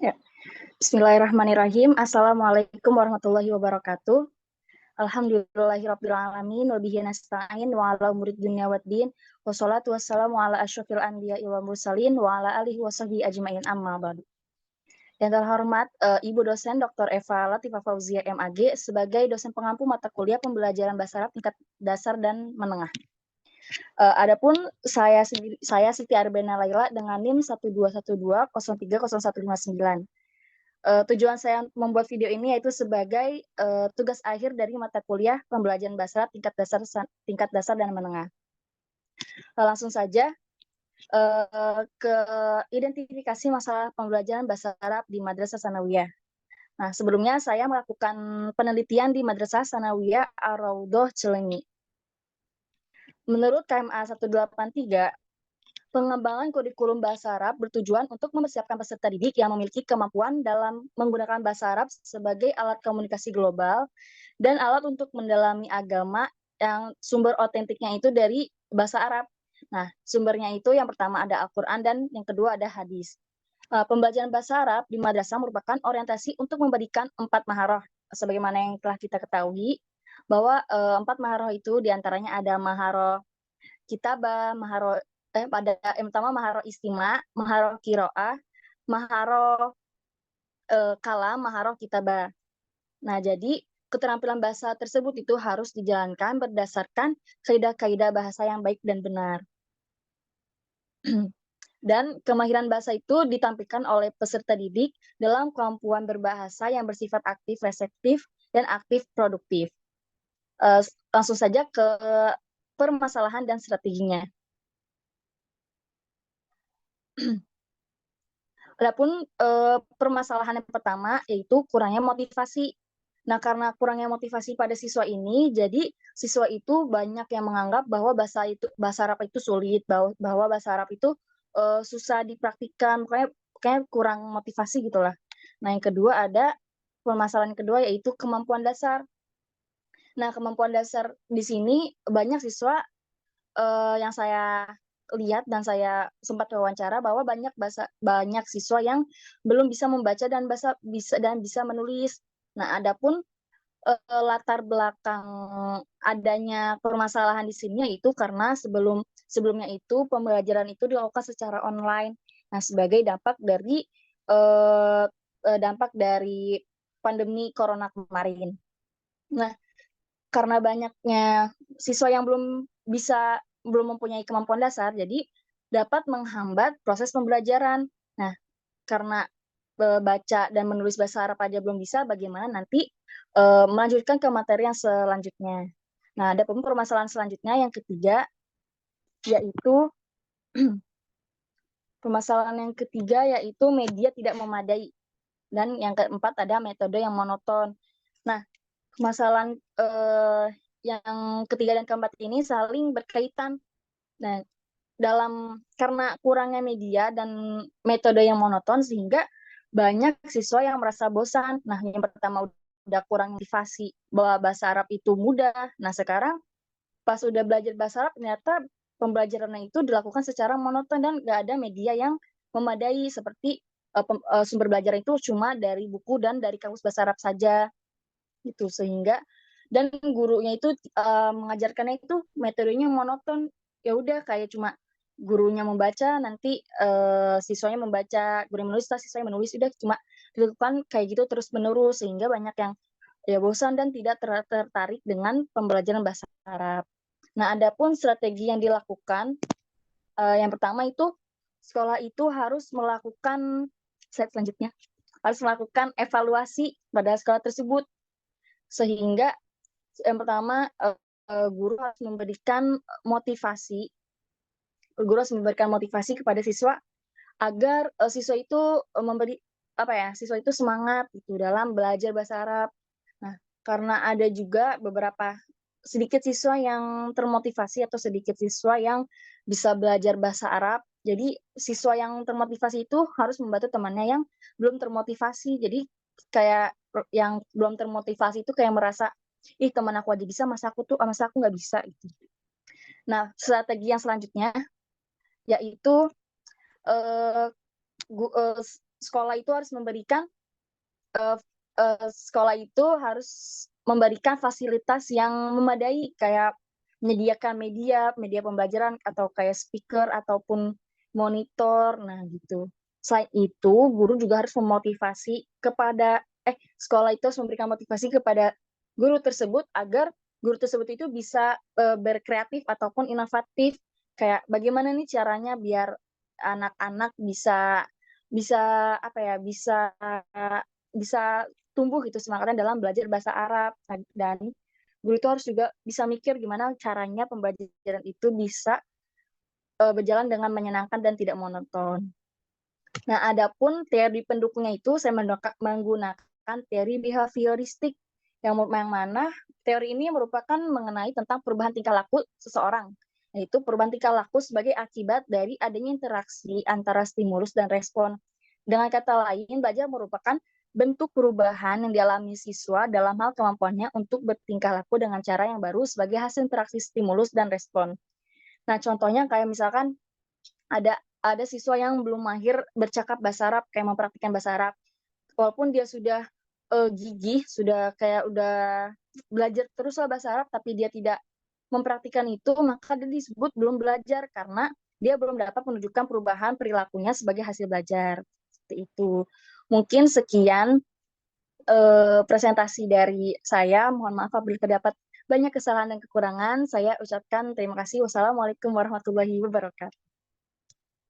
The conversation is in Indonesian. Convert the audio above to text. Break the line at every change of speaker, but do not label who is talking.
Ya. Bismillahirrahmanirrahim. Assalamualaikum warahmatullahi wabarakatuh. Alhamdulillahirabbil alamin wa bihi nasta'in wa ala umuri dunya waddin. Wassalatu wassalamu ala asyrofil anbiya'i wal mursalin wa ala alihi wasahbihi ajmain amma ba'du. Yang terhormat Ibu dosen Dr. Eva Latifah Fauzia MAG sebagai dosen pengampu mata kuliah pembelajaran bahasa Arab tingkat dasar dan menengah. Adapun saya Siti Arbena Laila dengan NIM 12120303159. Tujuan saya membuat video ini yaitu sebagai tugas akhir dari mata kuliah pembelajaran bahasa Arab tingkat dasar dan menengah. Langsung saja ke identifikasi masalah pembelajaran bahasa Arab di Madrasah Sanawiyah. Nah, sebelumnya saya melakukan penelitian di Madrasah Sanawiyah Ar-Raudhah Cileunyi. Menurut KMA 183, pengembangan kurikulum bahasa Arab bertujuan untuk mempersiapkan peserta didik yang memiliki kemampuan dalam menggunakan bahasa Arab sebagai alat komunikasi global dan alat untuk mendalami agama yang sumber otentiknya itu dari bahasa Arab. Nah, sumbernya itu yang pertama ada Al-Quran dan yang kedua ada hadis. Pembelajaran bahasa Arab di madrasah merupakan orientasi untuk memberikan 4 maharoh. Sebagaimana yang telah kita ketahui, bahwa 4 maharoh itu diantaranya ada maharoh kitabah, yang pertama maharoh istima, maharoh kiroah, maharoh kalam, maharoh kitabah. Nah, jadi keterampilan bahasa tersebut itu harus dijalankan berdasarkan kaidah-kaidah bahasa yang baik dan benar. Dan kemahiran bahasa itu ditampilkan oleh peserta didik dalam kemampuan berbahasa yang bersifat aktif, reseptif, dan aktif produktif. Langsung saja ke permasalahan dan strateginya. Adapun permasalahan yang pertama yaitu kurangnya motivasi. Nah, karena kurangnya motivasi pada siswa ini, jadi siswa itu banyak yang menganggap bahwa bahasa Arab itu sulit, bahwa bahasa Arab itu susah dipraktikkan, kayak kurang motivasi gitulah. Nah, yang kedua ada permasalahan kedua yaitu kemampuan dasar. Nah, kemampuan dasar di sini banyak siswa yang saya lihat dan saya sempat wawancara bahwa banyak siswa yang belum bisa membaca dan bisa menulis. Nah, adapun latar belakang adanya permasalahan di sini yaitu karena sebelumnya itu pembelajaran itu dilakukan secara online. Nah, sebagai dampak dari pandemi corona kemarin. Nah, karena banyaknya siswa yang belum mempunyai kemampuan dasar, jadi dapat menghambat proses pembelajaran. Nah, karena baca dan menulis bahasa Arab aja belum bisa, bagaimana nanti melanjutkan ke materi yang selanjutnya. Nah, ada permasalahan selanjutnya yang ketiga, yaitu media tidak memadai. Dan yang keempat ada metode yang monoton. Nah, permasalahan yang ketiga dan keempat ini saling berkaitan. Nah, karena kurangnya media dan metode yang monoton sehingga banyak siswa yang merasa bosan. Nah, yang pertama udah kurang motivasi bahwa bahasa Arab itu mudah. Nah, sekarang pas udah belajar bahasa Arab ternyata pembelajarannya itu dilakukan secara monoton dan nggak ada media yang memadai seperti sumber belajar itu cuma dari buku dan dari kamus bahasa Arab saja gitu, sehingga dan gurunya itu mengajarkannya itu metodenya monoton, ya udah kayak cuma gurunya membaca nanti siswanya membaca, guru menulis siswanya menulis, udah cuma dilakukan kayak gitu terus menerus sehingga banyak yang ya bosan dan tidak tertarik dengan pembelajaran bahasa Arab. Nah, adapun strategi yang dilakukan yang pertama itu sekolah itu harus melakukan evaluasi pada sekolah tersebut, sehingga yang pertama guru harus memberikan motivasi kepada siswa agar siswa itu semangat gitu dalam belajar bahasa Arab. Nah, karena ada juga beberapa sedikit siswa yang termotivasi atau sedikit siswa yang bisa belajar bahasa Arab. Jadi siswa yang termotivasi itu harus membantu temannya yang belum termotivasi. Jadi kayak yang belum termotivasi itu kayak merasa, ih teman aku aja bisa, masa aku nggak bisa gitu. Nah, strategi yang selanjutnya yaitu sekolah itu harus memberikan eee sekolah itu harus memberikan fasilitas yang memadai, kayak menyediakan media media pembelajaran atau kayak speaker ataupun monitor, nah gitu. Selain itu, guru juga harus memotivasi kepada sekolah itu harus memberikan motivasi kepada guru tersebut agar guru tersebut itu bisa, berkreatif ataupun inovatif, kayak bagaimana nih caranya biar anak-anak bisa bisa apa ya, bisa tumbuh gitu semangatnya dalam belajar bahasa Arab, dan guru itu harus juga bisa mikir gimana caranya pembelajaran itu bisa, berjalan dengan menyenangkan dan tidak monoton. Nah, adapun teori pendukungnya itu saya menggunakan teori behavioristik yang mana teori ini merupakan mengenai tentang perubahan tingkah laku seseorang, yaitu perubahan tingkah laku sebagai akibat dari adanya interaksi antara stimulus dan respon. Dengan kata lain, belajar merupakan bentuk perubahan yang dialami siswa dalam hal kemampuannya untuk bertingkah laku dengan cara yang baru sebagai hasil interaksi stimulus dan respon. Nah, contohnya kayak misalkan ada siswa yang belum mahir bercakap bahasa Arab, kayak mempraktikkan bahasa Arab. Walaupun dia sudah, gigih, sudah kayak udah belajar teruslah bahasa Arab, tapi dia tidak mempraktikkan itu, maka dia disebut belum belajar, karena dia belum dapat menunjukkan perubahan perilakunya sebagai hasil belajar, seperti itu. Mungkin sekian, presentasi dari saya, mohon maaf apabila terdapat banyak kesalahan dan kekurangan. Saya ucapkan terima kasih. Wassalamualaikum warahmatullahi wabarakatuh.